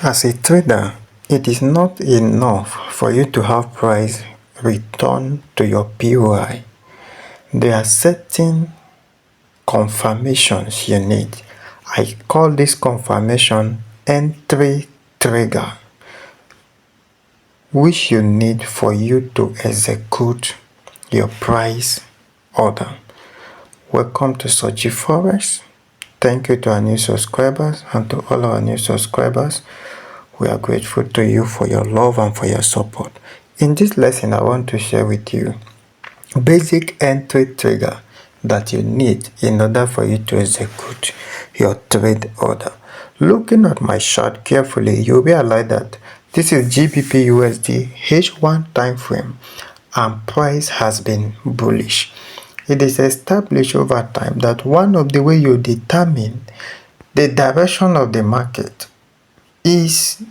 As a trader, it is not enough for you to have price return to your POI. There are certain confirmations you need. I call this confirmation entry trigger, which you need for you to execute your price order. Welcome to Soji FOREX. Thank you to our new subscribers and to all our new subscribers. We are grateful to you for your love and for your support. In this lesson, I want to share with you basic entry trigger that you need in order for you to execute your trade order. Looking at my chart carefully, you'll realize that this is GBP USD H1 time frame and price has been bullish. It is established over time that one of the way you determine the direction of the market is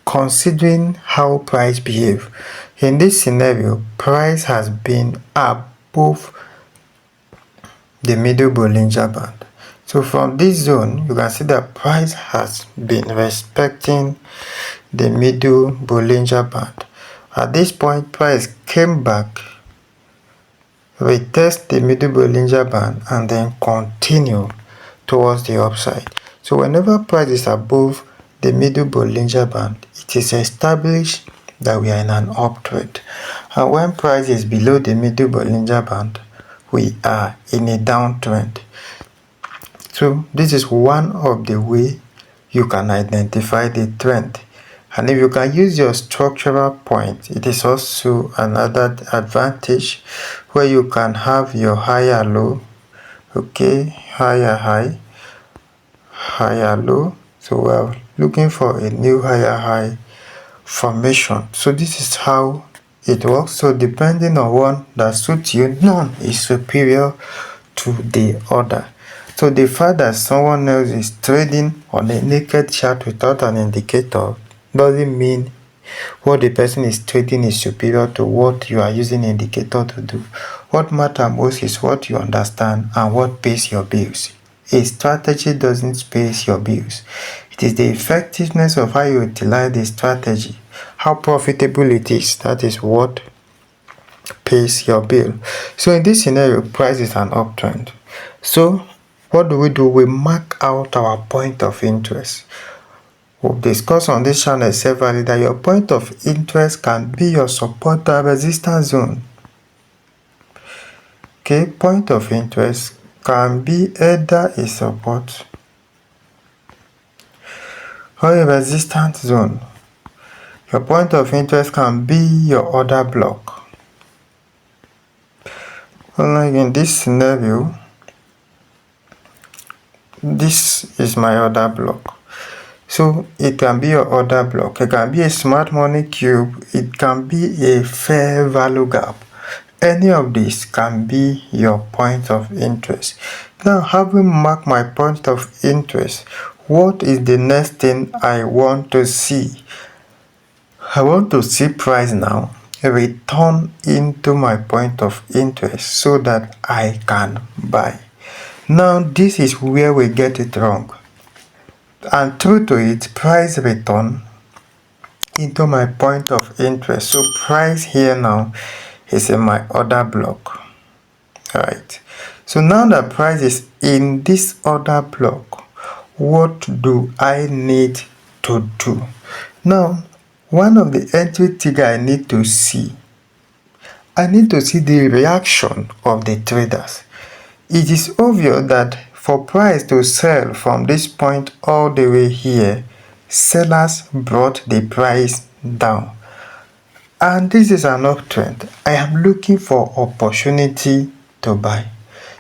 considering how price behave. In this scenario, price has been above the middle Bollinger Band. So from this zone, you can see that price has been respecting the middle Bollinger Band. At this point, price came back, retest the middle Bollinger Band, and then continue towards the upside. So whenever price is above the middle Bollinger Band, it is established that we are in an uptrend. And when price is below the middle Bollinger Band, we are in a downtrend. So this is one of the way you can identify the trend. And if you can use your structural point, it is also another advantage where you can have your higher low, okay, higher high, higher low. So we are looking for a new higher high formation. So this is how it works. So depending on one that suits you, none is superior to the other. So the fact that someone else is trading on a naked chart without an indicator doesn't mean what the person is trading is superior to what you are using indicator to do. What matters most is what you understand and what pays your bills. A strategy doesn't pay your bills. It is the effectiveness of how you utilize the strategy, how profitable it is, that is what pays your bill. So in this scenario, price is an uptrend. So what do? We mark out our point of interest. We've discussed on this channel severally that your point of interest can be your support and resistance zone. Okay, point of interest can be either a support or a resistance zone. Your point of interest can be your order block. Unlike in this scenario, this is my order block. So it can be your order block, it can be a smart money cube, it can be a fair value gap. Any of these can be your point of interest. Now, having marked my point of interest, what is the next thing I want to see? I want to see price now return into my point of interest so that I can buy. Now, this is where we get it wrong. And true to it, price return into my point of interest. So price here now is in my order block. Alright. So now that price is in this order block, what do I need to do? Now, one of the entry trigger I need to see the reaction of the traders. It is obvious that for price to sell from this point all the way here, sellers brought the price down. And this is an uptrend. I am looking for opportunity to buy.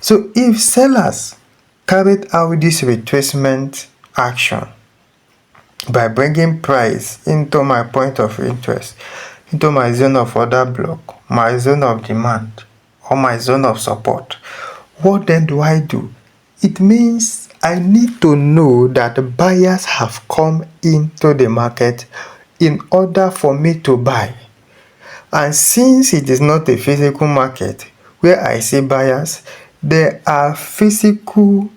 So if sellers carried out this retracement action by bringing price into my point of interest, into my zone of order block, my zone of demand, or my zone of support, what then do I do? It means I need to know that buyers have come into the market in order for me to buy. And since it is not a physical market where I see buyers, there are physical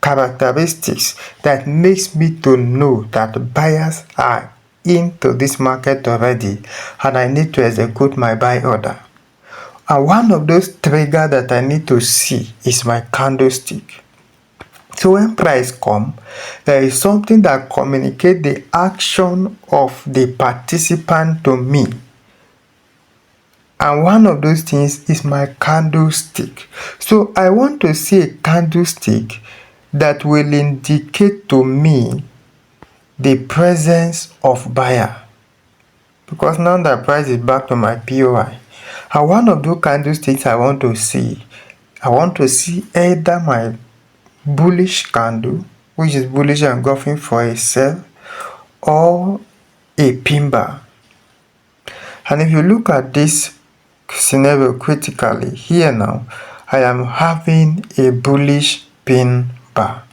characteristics that makes me to know that buyers are into this market already and I need to execute my buy order. And one of those triggers that I need to see is my candlestick. So when price come, there is something that communicates the action of the participant to me. And one of those things is my candlestick. So I want to see a candlestick that will indicate to me the presence of buyer. Because now the price is back to my POI. And one of those candlesticks I want to see either my bullish candle, which is bullish engulfing for a sell, or a pin bar. And if you look at this scenario critically, here now, I am having a bullish pin bar.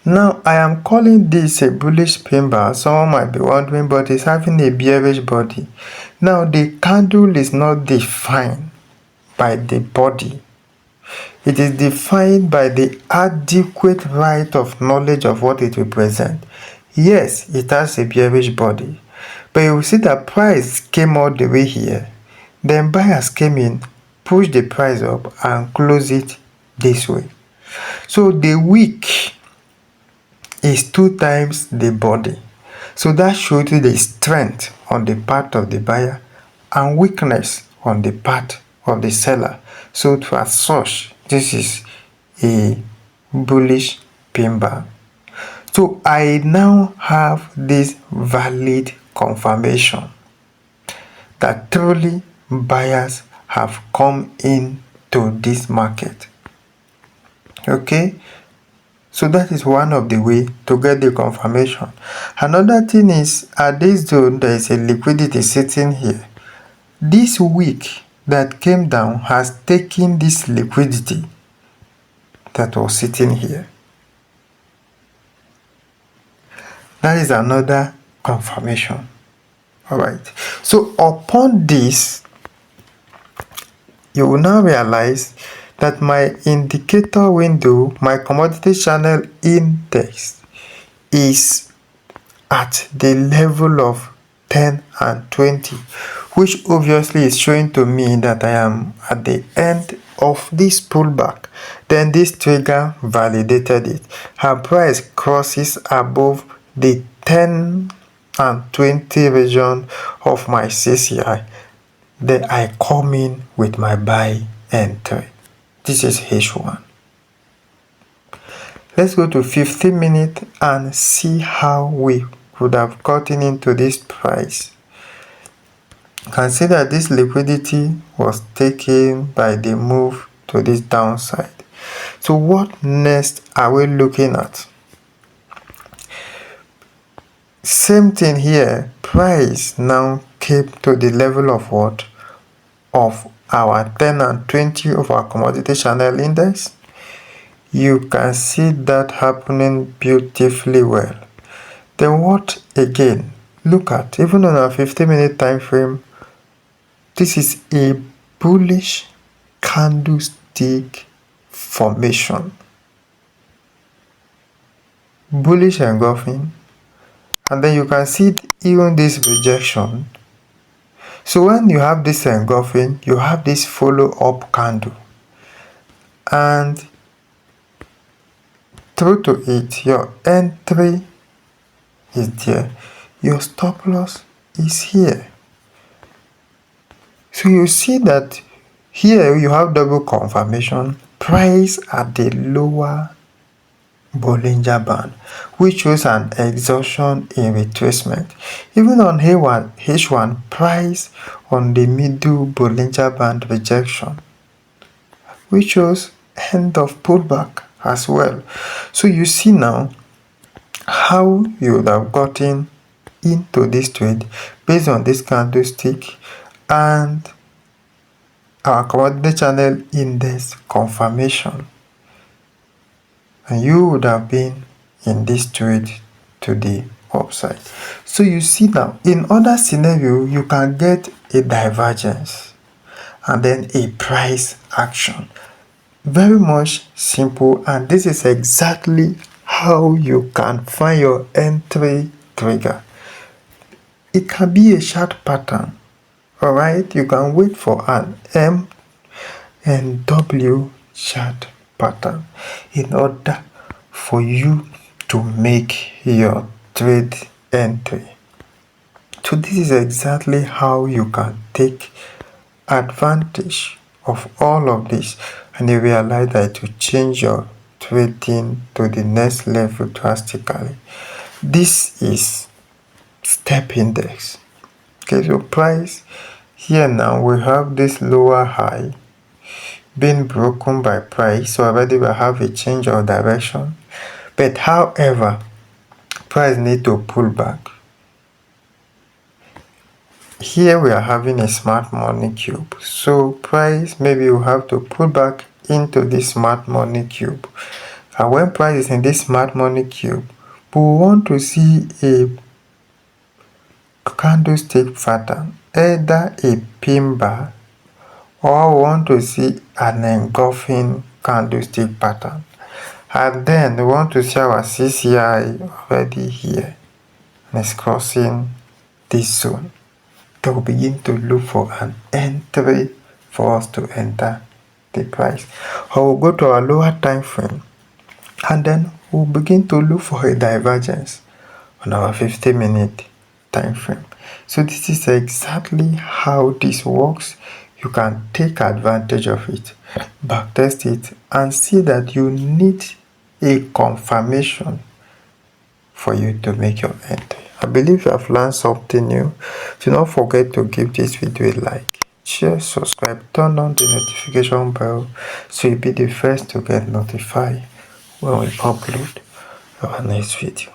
Now, I am calling this a bullish pin bar. Someone might be wondering, but it's having a bearish body. Now, the candle is not defined by the body. It is defined by the adequate right of knowledge of what it represents. Yes, it has a bearish body, but you will see that price came all the way here. Then buyers came in, pushed the price up and closed it this way. So the wick is 2 times the body. So that shows you the strength on the part of the buyer and weakness on the part of the seller. So as such, this is a bullish pin bar. So I now have this valid confirmation that truly buyers have come into this market. Okay, so that is one of the way to get the confirmation. Another thing is, at this zone there is a liquidity sitting here. This wick that came down has taken this liquidity that was sitting here. That is another confirmation. All right, so upon this, you will now realize that my indicator window, my commodity channel index, is at the level of 10 and 20, which obviously is showing to me that I am at the end of this pullback. Then this trigger validated it. Her price crosses above the 10 and 20 region of my CCI. Then I come in with my buy entry. This is H1. Let's go to 15 minutes and see how we could have gotten into this price. Consider this liquidity was taken by the move to this downside. So what next are we looking at? Same thing here. Price now came to the level of what? Of our 10 and 20 of our commodity channel index. You can see that happening beautifully well. Then what again? Look at, even on our 15-minute time frame, this is a bullish candlestick formation. Bullish engulfing. And then you can see even this rejection. So when you have this engulfing, you have this follow-up candle. And through to it, your entry is there. Your stop loss is here. So you see that here you have double confirmation. Price at the lower Bollinger Band, which shows an exhaustion in retracement. Even on H1, price on the middle Bollinger Band rejection, which shows end of pullback as well. So you see now how you would have gotten into this trade based on this candlestick and our commodity channel index confirmation. And you would have been in this trade to the upside. So you see now, in other scenario, you can get a divergence and then a price action. Very much simple, and this is exactly how you can find your entry trigger. It can be a chart pattern. Alright, you can wait for an M and W chart pattern in order for you to make your trade entry. So this is exactly how you can take advantage of all of this, and you realize that it will change your trading to the next level drastically. This is step index. Okay, so price here now we have this lower high being broken by price, so already we have a change of direction. But however, price need to pull back. Here we are having a smart money cube, so price maybe will have to pull back into this smart money cube. And when price is in this smart money cube, we want to see a candlestick pattern, either a pin bar, or we want to see an engulfing candlestick pattern. And then we want to see our CCI already here, and it's crossing this zone. They will begin to look for an entry for us to enter the price. Or we'll go to our lower time frame, and then we'll begin to look for a divergence on our 50-minute time frame. So this is exactly how this works. You can take advantage of it, backtest it, and see that you need a confirmation for you to make your entry. I believe you have learned something new. Do not forget to give this video a like, share, subscribe, turn on the notification bell so you'll be the first to get notified when we upload our next video.